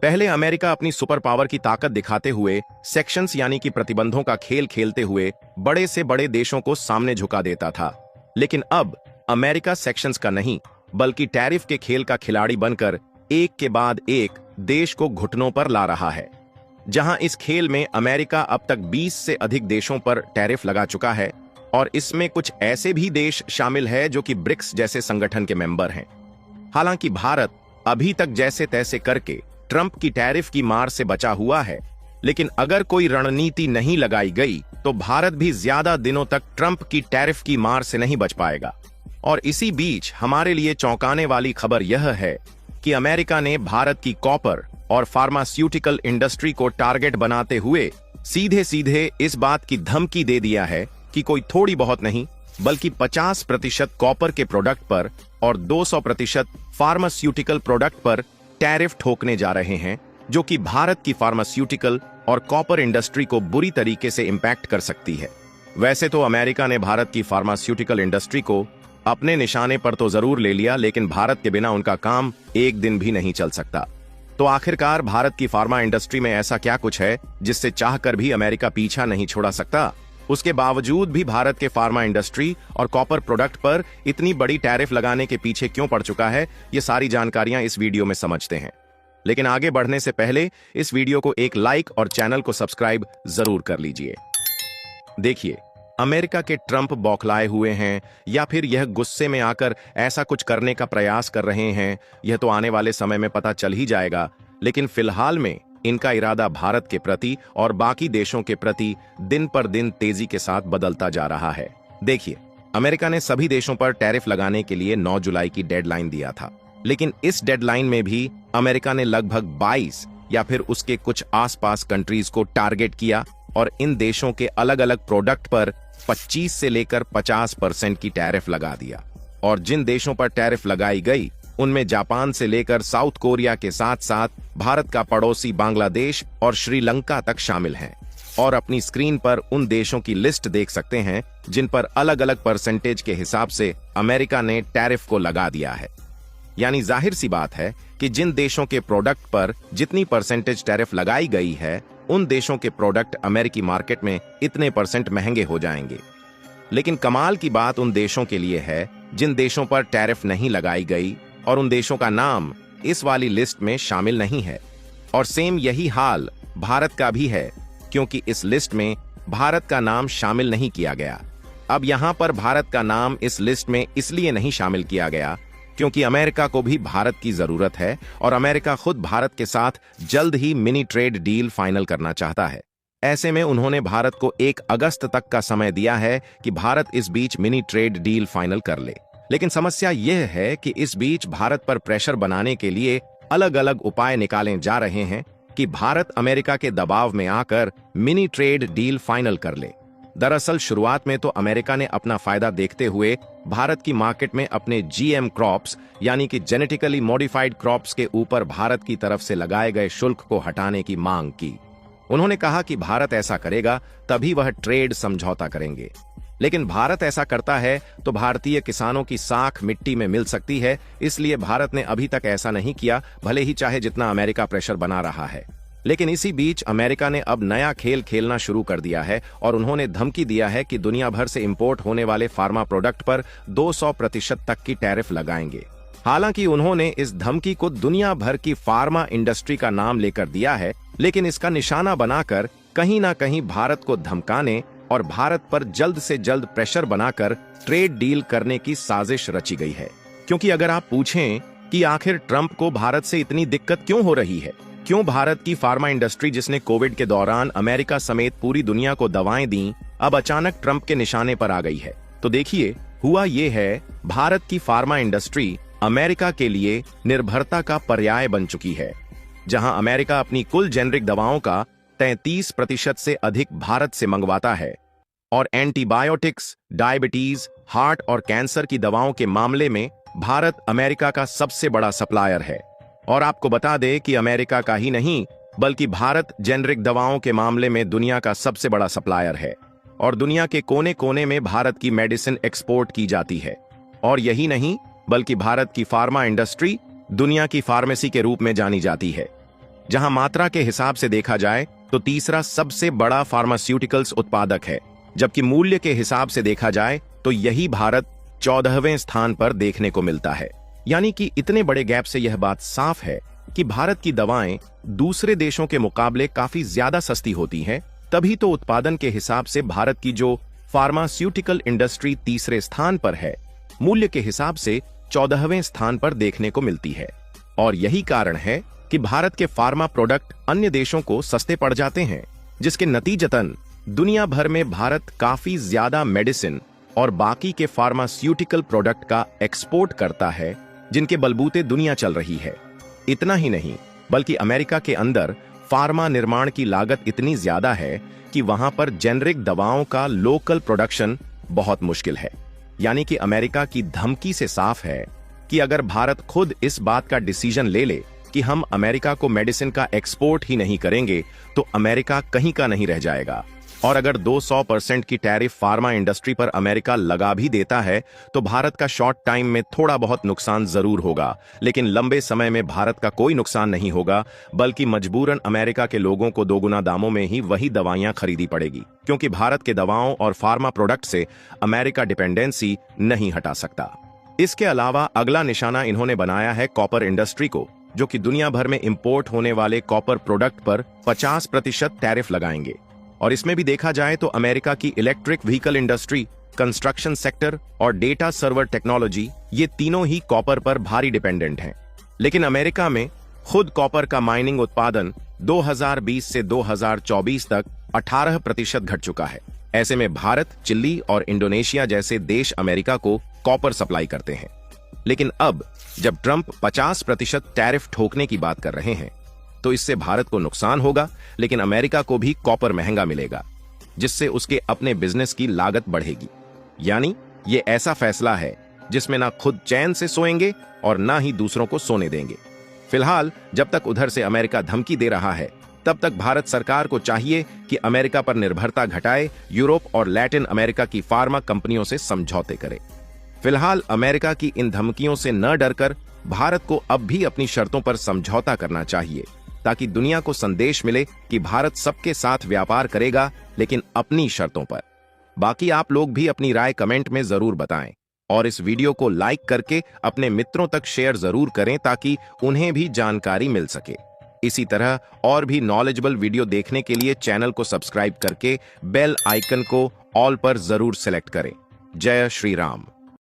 पहले अमेरिका अपनी super power की ताकत दिखाते हुए सेक्शंस यानी कि प्रतिबंधों का खेल खेलते हुए बड़े से बड़े देशों को सामने झुका देता था। लेकिन अब अमेरिका सेक्शंस का नहीं बल्कि टैरिफ के खेल का खिलाड़ी बनकर एक के बाद एक देश को घुटनों पर ला रहा है। जहां इस खेल में अमेरिका अब तक 20 से अधिक देशों पर टैरिफ लगा चुका है और इसमें कुछ ऐसे भी देश शामिल है जो कि ब्रिक्स जैसे संगठन के मेंबर हैं। हालांकि भारत अभी तक जैसे तैसे करके ट्रंप की टैरिफ की मार से बचा हुआ है, लेकिन अगर कोई रणनीति नहीं लगाई गई तो भारत भी ज्यादा दिनों तक ट्रंप की टैरिफ की मार से नहीं बच पाएगा। और इसी बीच हमारे लिए चौंकाने वाली खबर यह है कि अमेरिका ने भारत की कॉपर और फार्मास्यूटिकल इंडस्ट्री को टारगेट बनाते हुए सीधे सीधे इस बात की धमकी दे दिया है कि कोई थोड़ी बहुत नहीं बल्कि 50% कॉपर के प्रोडक्ट पर और 200% फार्मास्यूटिकल प्रोडक्ट पर टैरिफ ठोकने जा रहे हैं, जो कि भारत की फार्मास्यूटिकल और कॉपर इंडस्ट्री को बुरी तरीके से इंपैक्ट कर सकती है। वैसे तो अमेरिका ने भारत की फार्मास्यूटिकल इंडस्ट्री को अपने निशाने पर तो जरूर ले लिया, लेकिन भारत के बिना उनका काम एक दिन भी नहीं चल सकता। तो आखिरकार भारत की फार्मा इंडस्ट्री में ऐसा क्या कुछ है जिससे चाहकर भी अमेरिका पीछा नहीं छोड़ा सकता? उसके बावजूद भी भारत के फार्मा इंडस्ट्री और कॉपर प्रोडक्ट पर इतनी बड़ी टैरिफ लगाने के पीछे क्यों पड़ चुका है, ये सारी जानकारियां इस वीडियो में समझते हैं। लेकिन आगे बढ़ने से पहले इस वीडियो को एक लाइक और चैनल को सब्सक्राइब जरूर कर लीजिए। देखिए, अमेरिका के ट्रंप बौखलाए हुए हैं या फिर यह गुस्से में आकर ऐसा कुछ करने का प्रयास कर रहे हैं, यह तो आने वाले समय में पता चल ही जाएगा। लेकिन फिलहाल में इनका इरादा भारत के प्रति और बाकी देशों के प्रति दिन पर दिन तेजी के साथ बदलता जा रहा है। देखिए, अमेरिका ने सभी देशों पर टैरिफ लगाने के लिए 9 जुलाई की डेडलाइन दिया था, लेकिन इस डेडलाइन में भी अमेरिका ने लगभग 22 या फिर उसके कुछ आसपास कंट्रीज को टारगेट किया और इन देशों के अलग अलग प्रोडक्ट पर 25 से लेकर 50% की टैरिफ लगा दिया। और जिन देशों पर टैरिफ लगाई गई उनमें जापान से लेकर साउथ कोरिया के साथ साथ भारत का पड़ोसी बांग्लादेश और श्रीलंका तक शामिल हैं। और अपनी स्क्रीन पर उन देशों की लिस्ट देख सकते हैं जिन पर अलग अलग परसेंटेज के हिसाब से अमेरिका ने टैरिफ को लगा दिया है। यानी जाहिर सी बात है कि जिन देशों के प्रोडक्ट पर जितनी परसेंटेज टैरिफ लगाई गई है उन देशों के प्रोडक्ट अमेरिकी मार्केट में इतने % महंगे हो जाएंगे। लेकिन कमाल की बात उन देशों के लिए है जिन देशों पर टैरिफ नहीं लगाई गई और उन देशों का नाम इस वाली लिस्ट में शामिल नहीं है। और सेम यही हाल भारत का भी है, क्योंकि इस लिस्ट में भारत का नाम शामिल नहीं किया गया। अब यहां पर भारत का नाम इस लिस्ट में इसलिए नहीं शामिल किया गया क्योंकि अमेरिका को भी भारत की जरूरत है और अमेरिका खुद भारत के साथ जल्द ही मिनी ट्रेड डील फाइनल करना चाहता है। ऐसे में उन्होंने भारत को 1 अगस्त तक का समय दिया है कि भारत इस बीच मिनी ट्रेड डील फाइनल कर ले। लेकिन समस्या यह है कि इस बीच भारत पर प्रेशर बनाने के लिए अलग अलग उपाय निकाले जा रहे हैं कि भारत अमेरिका के दबाव में आकर मिनी ट्रेड डील फाइनल कर ले। दरअसल शुरुआत में तो अमेरिका ने अपना फायदा देखते हुए भारत की मार्केट में अपने जीएम क्रॉप्स यानी कि जेनेटिकली मॉडिफाइड क्रॉप्स के ऊपर भारत की तरफ से लगाए गए शुल्क को हटाने की मांग की। उन्होंने कहा कि भारत ऐसा करेगा तभी वह ट्रेड समझौता करेंगे। लेकिन भारत ऐसा करता है तो भारतीय किसानों की साख मिट्टी में मिल सकती है, इसलिए भारत ने अभी तक ऐसा नहीं किया, भले ही चाहे जितना अमेरिका प्रेशर बना रहा है। लेकिन इसी बीच अमेरिका ने अब नया खेल खेलना शुरू कर दिया है और उन्होंने धमकी दिया है कि दुनिया भर से इंपोर्ट होने वाले फार्मा प्रोडक्ट पर 200% तक की टैरिफ लगाएंगे। हालांकि उन्होंने इस धमकी को दुनिया भर की फार्मा इंडस्ट्री का नाम लेकर दिया है, लेकिन इसका निशाना बनाकर कहीं ना कहीं भारत को धमकाने और भारत पर जल्द से जल्द प्रेशर बनाकर ट्रेड डील करने की साजिश रची गई है। क्योंकि अगर आप पूछें कि आखिर ट्रंप को भारत से इतनी दिक्कत क्यों हो रही है, क्यों भारत की फार्मा इंडस्ट्री जिसने कोविड के दौरान अमेरिका समेत पूरी दुनिया को दवाएं दी, अब अचानक ट्रंप के निशाने पर आ गई है, तो देखिए हुआ ये है, भारत की फार्मा इंडस्ट्री अमेरिका के लिए निर्भरता का पर्याय बन चुकी है। जहां अमेरिका अपनी कुल जेनरिक दवाओं का 33% से अधिक भारत से मंगवाता है और एंटीबायोटिक्स, डायबिटीज, हार्ट और कैंसर की दवाओं के मामले में भारत अमेरिका का सबसे बड़ा सप्लायर है। और आपको बता दें कि अमेरिका का ही नहीं बल्कि भारत जेनरिक दवाओं के मामले में दुनिया का सबसे बड़ा सप्लायर है और दुनिया के कोने कोने में भारत की मेडिसिन एक्सपोर्ट की जाती है। और यही नहीं बल्कि भारत की फार्मा इंडस्ट्री दुनिया की फार्मेसी के रूप में जानी जाती है। जहां मात्रा के हिसाब से देखा जाए तो तीसरा सबसे बड़ा फार्मास्यूटिकल्स उत्पादक है, जबकि मूल्य के हिसाब से देखा जाए तो यही भारत 14वें स्थान पर देखने को मिलता है। यानी कि इतने बड़े गैप से यह बात साफ है कि भारत की दवाएं दूसरे देशों के मुकाबले काफी ज्यादा सस्ती होती हैं, तभी तो उत्पादन के हिसाब से भारत की जो फार्मास्यूटिकल इंडस्ट्री तीसरे स्थान पर है, मूल्य के हिसाब से 14वें स्थान पर देखने को मिलती है। और यही कारण है कि भारत के फार्मा प्रोडक्ट अन्य देशों को सस्ते पड़ जाते हैं, जिसके नतीजतन दुनिया भर में भारत काफी ज्यादा मेडिसिन और बाकी के फार्मास्यूटिकल प्रोडक्ट का एक्सपोर्ट करता है, जिनके बलबूते दुनिया चल रही है। इतना ही नहीं, बल्कि अमेरिका के अंदर फार्मा निर्माण की लागत इतनी ज्यादा है कि वहां पर जेनरिक दवाओं का लोकल प्रोडक्शन बहुत मुश्किल है। यानी कि अमेरिका की धमकी से साफ है कि अगर भारत खुद इस बात का डिसीजन ले ले कि हम अमेरिका को मेडिसिन का एक्सपोर्ट ही नहीं करेंगे, तो अमेरिका कहीं का नहीं रह जाएगा। और अगर 200% की टैरिफ फार्मा इंडस्ट्री पर अमेरिका लगा भी देता है, तो भारत का शॉर्ट टाइम में थोड़ा बहुत नुकसान जरूर होगा, लेकिन लंबे समय में भारत का कोई नुकसान नहीं होगा, बल्कि मजबूरन अमेरिका के लोगों को दोगुना दामों में ही वही दवाइयां खरीदी पड़ेगी, क्योंकि भारत के दवाओं और फार्मा प्रोडक्ट से अमेरिका डिपेंडेंसी नहीं हटा सकता। इसके अलावा अगला निशाना इन्होंने बनाया है कॉपर इंडस्ट्री को, जो कि दुनिया भर में इंपोर्ट होने वाले कॉपर प्रोडक्ट पर 50% टैरिफ लगाएंगे। और इसमें भी देखा जाए तो अमेरिका की electric vehicle industry, construction sector और डेटा सर्वर टेक्नोलॉजी, ये तीनों ही कॉपर पर भारी डिपेंडेंट हैं। लेकिन अमेरिका में खुद कॉपर का माइनिंग उत्पादन 2020 से 2024 तक 18% घट चुका है। ऐसे में भारत, चिली और इंडोनेशिया जैसे देश अमेरिका को कॉपर सप्लाई करते हैं। लेकिन अब जब ट्रंप 50% टैरिफ ठोकने की बात कर रहे हैं, तो इससे भारत को नुकसान होगा, लेकिन अमेरिका को भी कॉपर महंगा मिलेगा, जिससे उसके अपने बिजनेस की लागत बढ़ेगी। यानी ये ऐसा फैसला है जिसमें ना खुद चैन से सोएंगे और ना ही दूसरों को सोने देंगे। फिलहाल जब तक उधर से अमेरिका धमकी दे रहा है, तब तक भारत सरकार को चाहिए कि अमेरिका पर निर्भरता घटाए, यूरोप और लैटिन अमेरिका की फार्मा कंपनियों से समझौते करे। फिलहाल अमेरिका की इन धमकियों से न डरकर भारत को अब भी अपनी शर्तों पर समझौता करना चाहिए, ताकि दुनिया को संदेश मिले कि भारत सबके साथ व्यापार करेगा, लेकिन अपनी शर्तों पर। बाकी आप लोग भी अपनी राय कमेंट में जरूर बताएं और इस वीडियो को लाइक करके अपने मित्रों तक शेयर जरूर करें, ताकि उन्हें भी जानकारी मिल सके। इसी तरह और भी नॉलेजेबल वीडियो देखने के लिए चैनल को सब्सक्राइब करके बेल आइकन को ऑल पर जरूर सेलेक्ट करें। जय श्री राम।